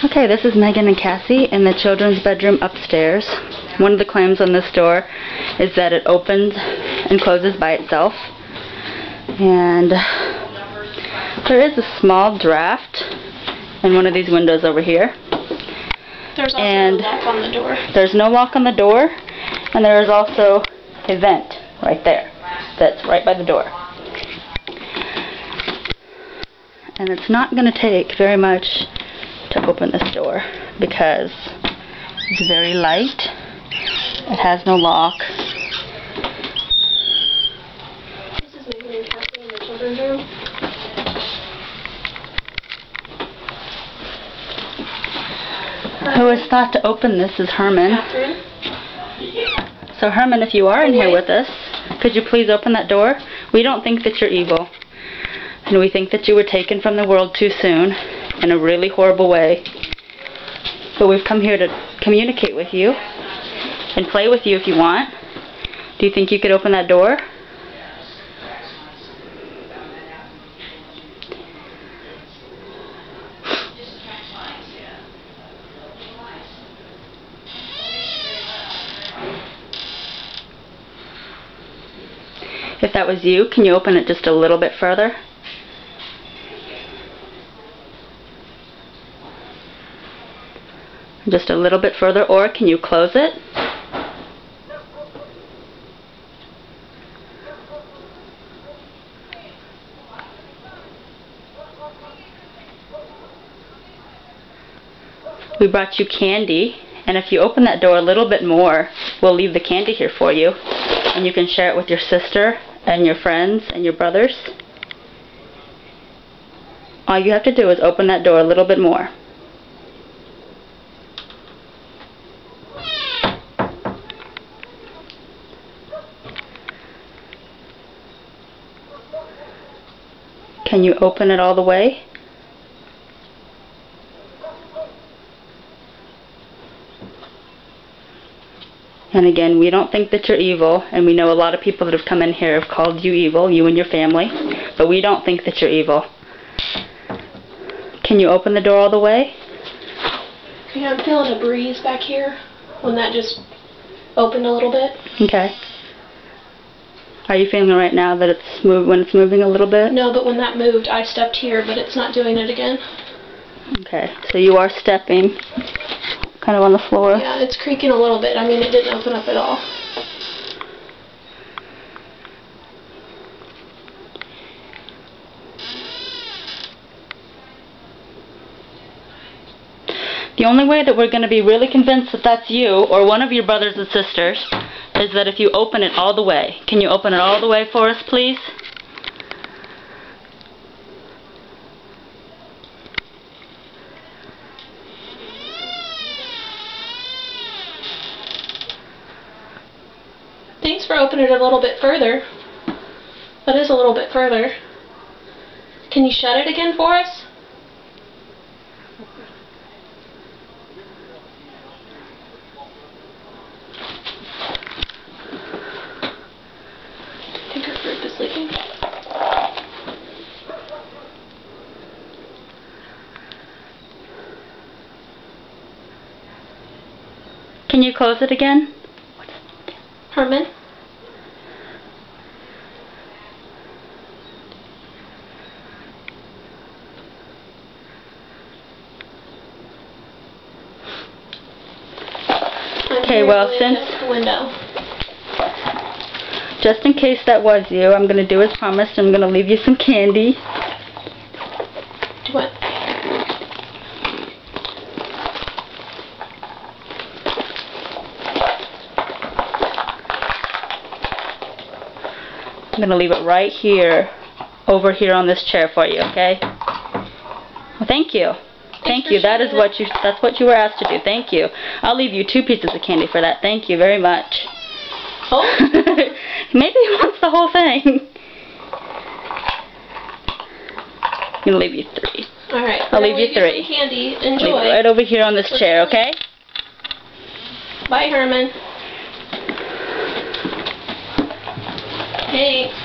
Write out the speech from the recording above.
Okay, this is Megan and Cassie in the children's bedroom upstairs. One of the claims on this door is that it opens and closes by itself. And there is a small draft in one of these windows over here. There's also no lock on the door. There's no lock on the door, and there is also a vent right there that's right by the door. And it's not going to take very much to open this door because it's very light. It has no lock. This is Megan and Katherine in the children's room. Who has thought to open this is Herman. Katherine. So Herman, if you are in here with us, could you please open that door? We don't think that you're evil. And we think that you were taken from the world too soon in a really horrible way. But we've come here to communicate with you and play with you if you want. Do you think you could open that door? If that was you, can you open it just a little bit further? Just a little bit further, or can you close it? We brought you candy, and if you open that door a little bit more, we'll leave the candy here for you, and you can share it with your sister and your friends and your brothers. All you have to do is open that door a little bit more. Can you open it all the way? And again, we don't think that you're evil, and we know a lot of people that have come in here have called you evil, you and your family, but we don't think that you're evil. Can you open the door all the way? Yeah, I'm feeling a breeze back here when that just opened a little bit. Okay. Are you feeling it right now that it's when it's moving a little bit? No, but when that moved, I stepped here, but it's not doing it again. Okay, so you are stepping kind of on the floor. Yeah, it's creaking a little bit. I mean, it didn't open up at all. The only way that we're going to be really convinced that that's you or one of your brothers and sisters is that if you open it all the way. Can you open it all the way for us, please? Thanks for opening it a little bit further. That is a little bit further. Can you shut it again for us? I think her group is leaving. Can you close it again? Herman? Okay, well, since the window. Just in case that was you, I'm going to do as promised. I'm going to leave you some candy. What? I'm going to leave it right here, over here on this chair for you, okay? Well, thank you. Thank you. That's what you were asked to do. Thank you. I'll leave you 2 pieces of candy for that. Thank you very much. Oh. Maybe he wants the whole thing. I'm going to leave you 3. Alright. I'll leave you 3. Some candy. Enjoy. Leave it right over here on this chair, okay? Bye, Herman. Thanks.